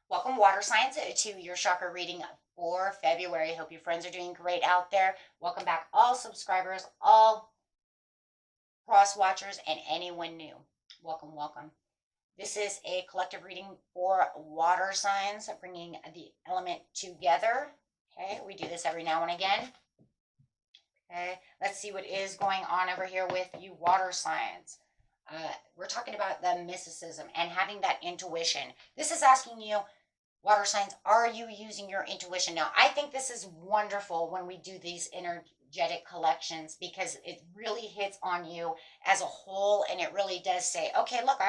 Welcome, water signs, to your chakra reading for February. Hope your friends are doing great out there. Welcome back, all subscribers, all cross watchers, and anyone new. Welcome, welcome. This is a collective reading for water signs, bringing the element together. Okay, we do this every now and again. Okay, let's see what is going on over here with you, water signs. We're talking about the mysticism and having that intuition. This is asking you, water signs, are you using your intuition? Now, I think this is wonderful when we do these energetic collections because it really hits on you as a whole, and it really does say, okay, look,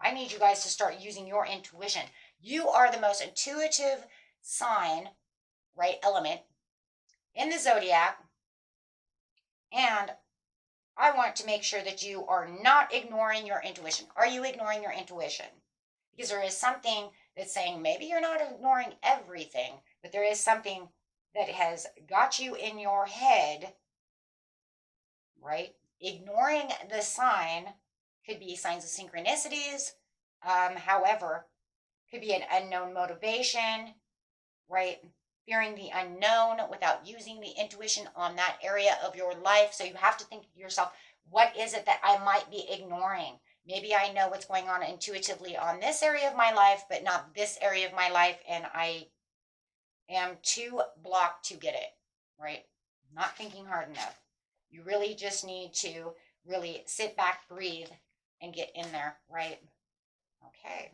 I need you guys to start using your intuition. You are the most intuitive sign, right, element in the zodiac, and I want to make sure that you are not ignoring your intuition. Are you ignoring your intuition? Because there is something that's saying maybe you're not ignoring everything, but there is something that has got you in your head, right? Ignoring the sign could be signs of synchronicities. However, could be an unknown motivation, right? Fearing the unknown without using the intuition on that area of your life. So you have to think to yourself, what is it that I might be ignoring? Maybe I know what's going on intuitively on this area of my life, but not this area of my life, and I am too blocked to get it, right? Not thinking hard enough. You really just need to really sit back, breathe, and get in there, right? Okay.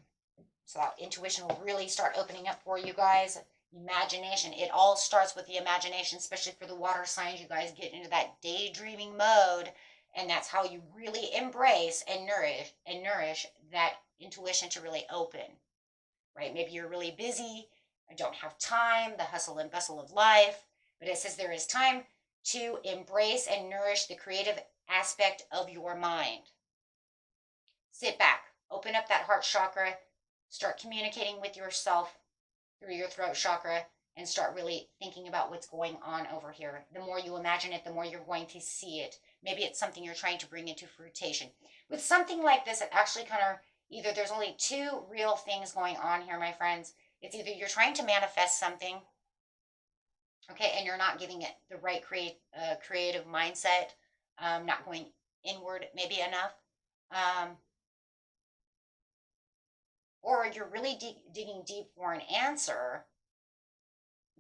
So that intuition will really start opening up for you guys. Imagination. It all starts with the imagination, especially for the water signs. You guys get into that daydreaming mode, and that's how you really embrace and nourish that intuition to really open. Right? Maybe you're really busy, I don't have time, the hustle and bustle of life, but it says there is time to embrace and nourish the creative aspect of your mind. Sit back, open up that heart chakra, start communicating with yourself through your throat chakra, and start really thinking about what's going on over here. The more you imagine it, the more you're going to see it. Maybe it's something you're trying to bring into fruition. With something like this, it actually kind of, either there's only two real things going on here, my friends. It's either you're trying to manifest something, okay, and you're not giving it the right creative mindset, not going inward maybe enough, um, or you're really digging deep for an answer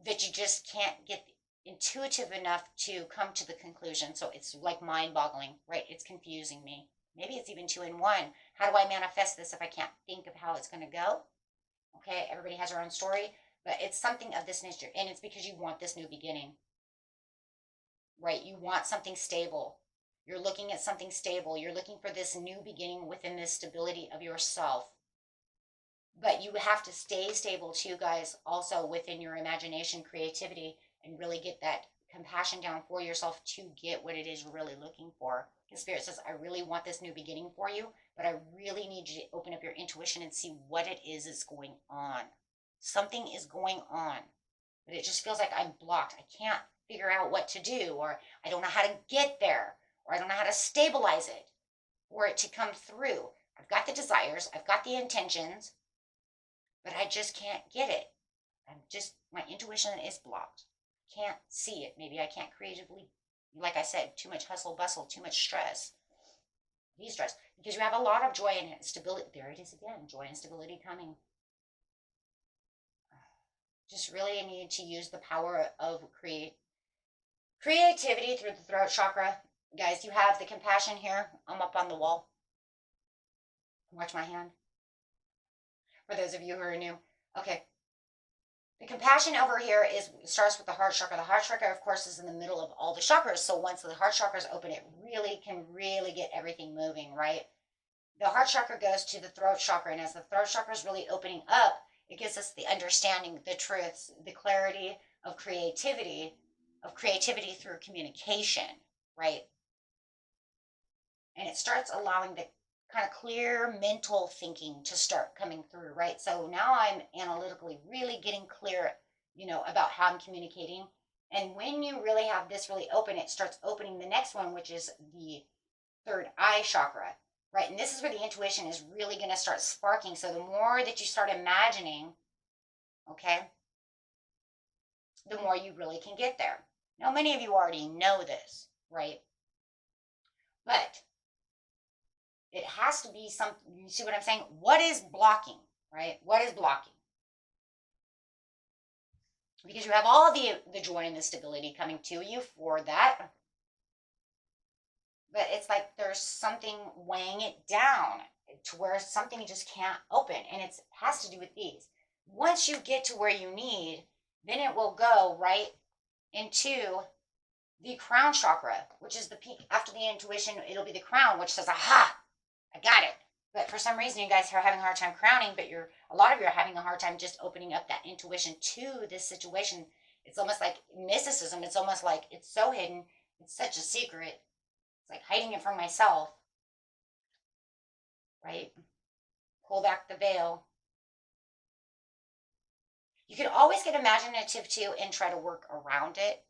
that you just can't get intuitive enough to come to the conclusion. So it's like mind boggling, right? It's confusing me. Maybe it's even two in one. How do I manifest this if I can't think of how it's going to go? Okay, everybody has their own story, but it's something of this nature. And it's because you want this new beginning, right? You want something stable. You're looking at something stable. You're looking for this new beginning within this stability of yourself. But you have to stay stable too, guys, also within your imagination, creativity, and really get that compassion down for yourself to get what it is you're really looking for. The Spirit says, I really want this new beginning for you, but I really need you to open up your intuition and see what it is that's going on. Something is going on, but it just feels like I'm blocked. I can't figure out what to do, or I don't know how to get there, or I don't know how to stabilize it for it to come through. I've got the desires, I've got the intentions, but I just can't get it. My intuition is blocked. Can't see it. Maybe I can't creatively, like I said, too much hustle, bustle, too much stress. De-stress. Because you have a lot of joy and stability. There it is again. Joy and stability coming. Just really need to use the power of creativity through the throat chakra. Guys, you have the compassion here. I'm up on the wall. Watch my hand. For those of you who are new. Okay. The compassion over here starts with the heart chakra. The heart chakra, of course, is in the middle of all the chakras. So once the heart chakra is open, it really can get everything moving, right? The heart chakra goes to the throat chakra, and as the throat chakra is really opening up, it gives us the understanding, the truths, the clarity of creativity through communication, right? And it starts allowing the kind of clear mental thinking to start coming through, right? So now I'm analytically really getting clear, about how I'm communicating. And when you really have this really open, it starts opening the next one, which is the third eye chakra, right? And this is where the intuition is really going to start sparking. So the more that you start imagining okay, the more you really can get there. Now, many of you already know this, right? But it has to be something, you see what I'm saying? What is blocking, right? What is blocking? Because you have all the joy and the stability coming to you for that. But it's like there's something weighing it down to where something just can't open. And it has to do with these. Once you get to where you need, then it will go right into the crown chakra, which is the peak. After the intuition, it'll be the crown, which says, aha, I got it. But for some reason, you guys are having a hard time crowning, but a lot of you are having a hard time just opening up that intuition to this situation. It's almost like mysticism. It's almost like it's so hidden. It's such a secret. It's like hiding it from myself, right? Pull back the veil. You can always get imaginative too and try to work around it.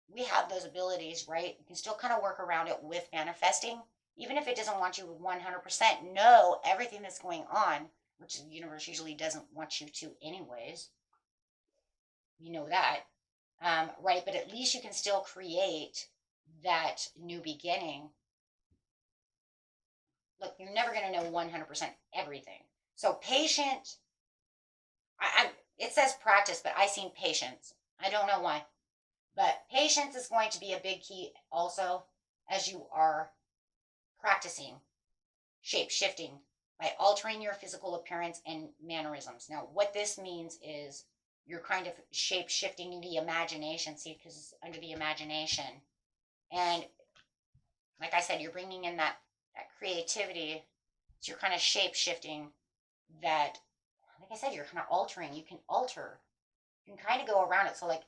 We have those abilities, right? You can still kind of work around it with manifesting. Even if it doesn't want you 100%, know everything that's going on, which the universe usually doesn't want you to anyways. You know that, right? But at least you can still create that new beginning. Look, you're never going to know 100% everything. So patient, it says practice, but I seen patience. I don't know why. But patience is going to be a big key also as you are practicing shape shifting by altering your physical appearance and mannerisms. Now, what this means is you're kind of shape shifting the imagination, see, because it's under the imagination. And like I said, you're bringing in that creativity. So you're kind of shape shifting that, like I said, you're kind of altering. You can alter. You can kind of go around it. So, like,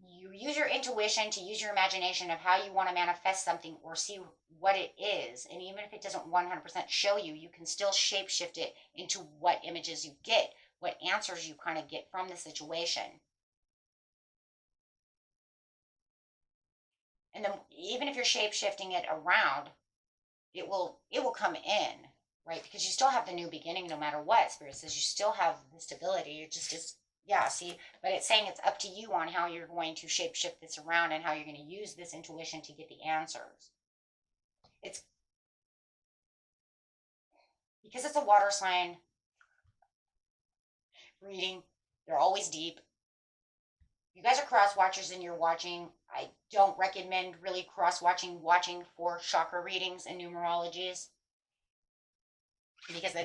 you use your intuition to use your imagination of how you want to manifest something or see what it is. And even if it doesn't 100% show you, you can still shape shift it into what images you get, what answers you kind of get from the situation. And then even if you're shape shifting it around, it will come in, right? Because you still have the new beginning no matter what. Spirit says you still have the stability. It just is. Yeah, see, but it's saying it's up to you on how you're going to shape shift this around and how you're going to use this intuition to get the answers. It's because it's a water sign reading. They're always deep. You guys are cross watchers and you're watching. I don't recommend really cross watching for chakra readings and numerologies because they're,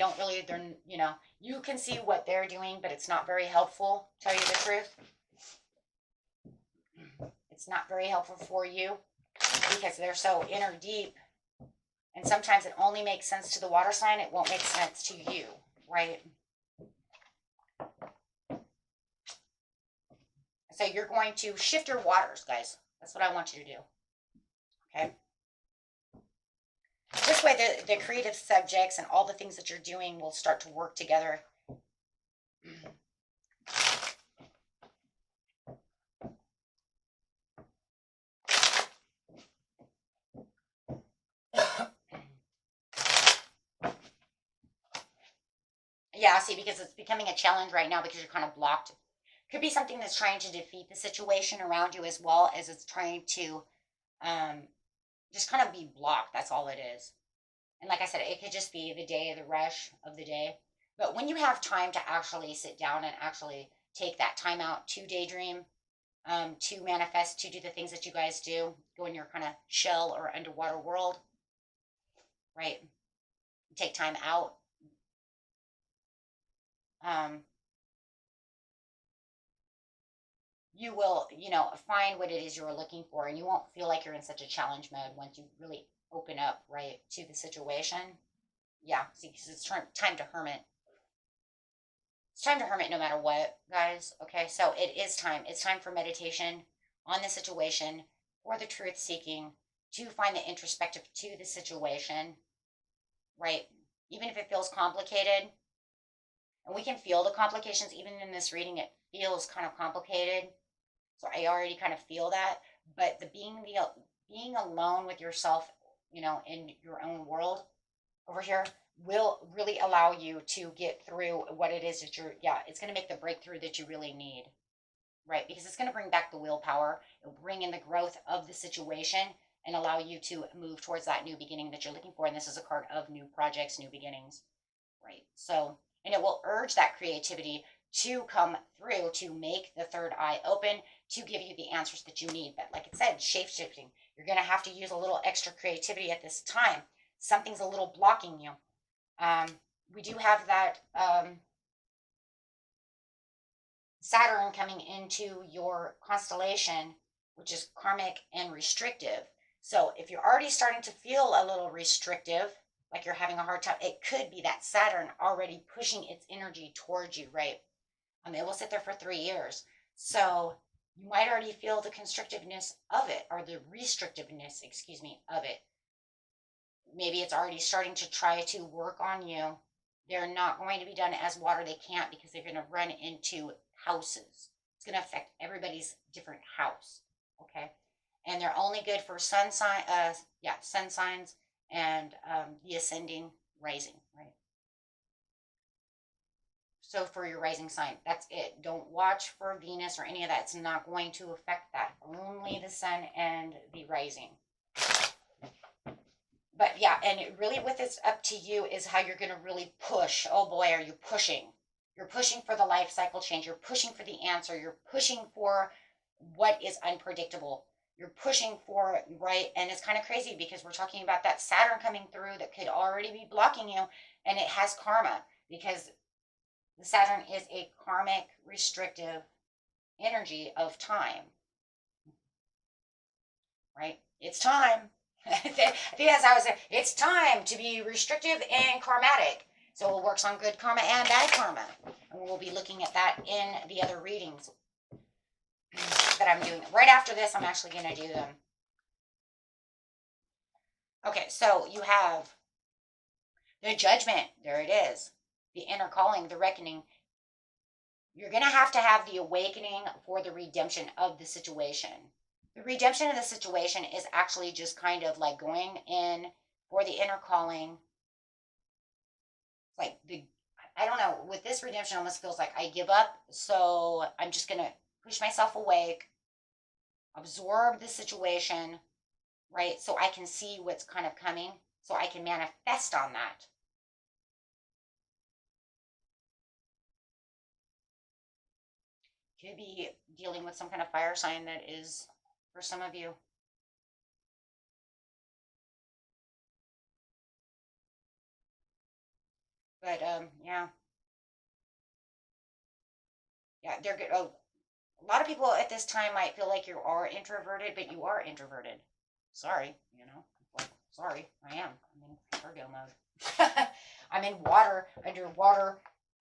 you can see what they're doing, but it's not very helpful, tell you the truth. It's not very helpful for you because they're so inner deep. And sometimes it only makes sense to the water sign. It won't make sense to you, right? So you're going to shift your waters, guys. That's what I want you to do. Okay? This way, the creative subjects and all the things that you're doing will start to work together. Yeah, see, because it's becoming a challenge right now because you're kind of blocked. Could be something that's trying to defeat the situation around you as well as it's trying to just kind of be blocked. That's all it is. And like I said, it could just be the day, the rush of the day. But when you have time to actually sit down and actually take that time out to daydream, to manifest, to do the things that you guys do, go in your kind of shell or underwater world, right? Take time out. You will, find what it is you're looking for, and you won't feel like you're in such a challenge mode once you really open up, right, to the situation. Yeah, see, because it's time to hermit. It's time to hermit no matter what, guys. Okay, so it is time. It's time for meditation on the situation, for the truth seeking, to find the introspective to the situation, right? Even if it feels complicated, and we can feel the complications, even in this reading, it feels kind of complicated. So I already kind of feel that, but being alone with yourself, in your own world over here, will really allow you to get through what it is that it's going to make the breakthrough that you really need, right? Because it's going to bring back the willpower, it'll bring in the growth of the situation and allow you to move towards that new beginning that you're looking for. And this is a card of new projects, new beginnings, right? So, and it will urge that creativity to come through to make the third eye open to give you the answers that you need. But like it said, shape shifting, you're going to have to use a little extra creativity at this time. Something's a little blocking you. We do have that Saturn coming into your constellation, which is karmic and restrictive. So if you're already starting to feel a little restrictive, like you're having a hard time, it could be that Saturn already pushing its energy towards you, right? It will sit there for 3 years. So you might already feel the constrictiveness of it, or the restrictiveness, excuse me, of it. Maybe it's already starting to try to work on you. They're not going to be done as water. They can't, because they're going to run into houses. It's going to affect everybody's different house. Okay. And they're only good for sun signs and the ascending rising, right? So for your rising sign, that's it. Don't watch for Venus or any of that. It's not going to affect that. Only the sun and the rising. But yeah, and it really, with it's up to you is how you're going to really push. Oh boy, are you pushing? You're pushing for the life cycle change. You're pushing for the answer. You're pushing for what is unpredictable. You're pushing for, right? And it's kind of crazy because we're talking about that Saturn coming through that could already be blocking you, and it has karma, because the Saturn is a karmic restrictive energy of time, right? It's time. I think that's how I say it's time to be restrictive and karmatic. So it works on good karma and bad karma. And we'll be looking at that in the other readings that I'm doing. Right after this, I'm actually going to do them. Okay, so you have the judgment. There it is. The inner calling, the reckoning. You're going to have the awakening for the redemption of the situation. The redemption of the situation is actually just kind of like going in for the inner calling. Like I don't know, with this redemption, almost feels like I give up. So I'm just going to push myself awake, absorb the situation, right? So I can see what's kind of coming, so I can manifest on that. Could be dealing with some kind of fire sign that is for some of you. But yeah, they're good. Oh, a lot of people at this time might feel like you are introverted, but you are introverted. Sorry, like, sorry, I am. I'm in Scorpio mode. I'm in underwater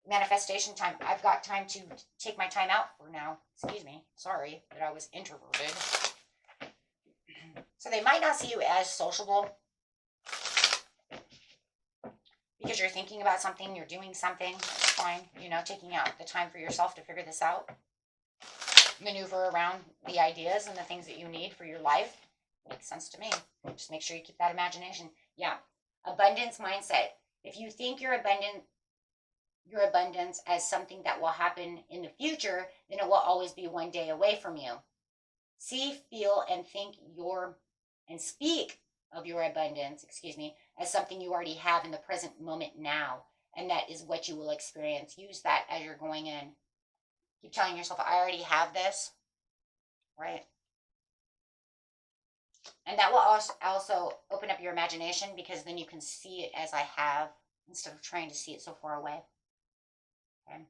manifestation time. I've got time to take my time out for now. Excuse me. Sorry that I was introverted. So they might not see you as sociable because you're thinking about something, you're doing something. It's fine. Taking out the time for yourself to figure this out. Maneuver around the ideas and the things that you need for your life. Makes sense to me. Just make sure you keep that imagination. Yeah. Abundance mindset. If you think your abundance as something that will happen in the future, then it will always be one day away from you. See, feel, and think and speak of your abundance, as something you already have in the present moment now. And that is what you will experience. Use that as you're going in. Keep telling yourself, I already have this, right? And that will also open up your imagination, because then you can see it as I have instead of trying to see it so far away. Okay.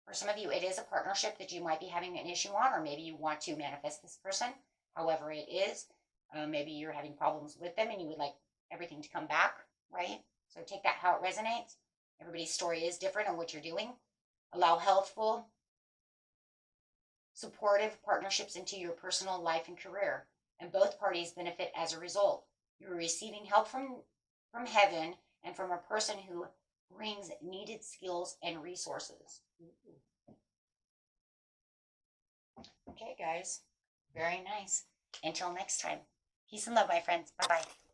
For some of you, it is a partnership that you might be having an issue on, or maybe you want to manifest this person, however it is. Maybe you're having problems with them and you would like everything to come back, right? So take that how it resonates. Everybody's story is different on what you're doing. Allow healthful, supportive partnerships into your personal life and career, and both parties benefit as a result. You're receiving help from heaven and from a person who brings needed skills and resources. Okay, guys. Very nice. Until next time. Peace and love, my friends. Bye-bye.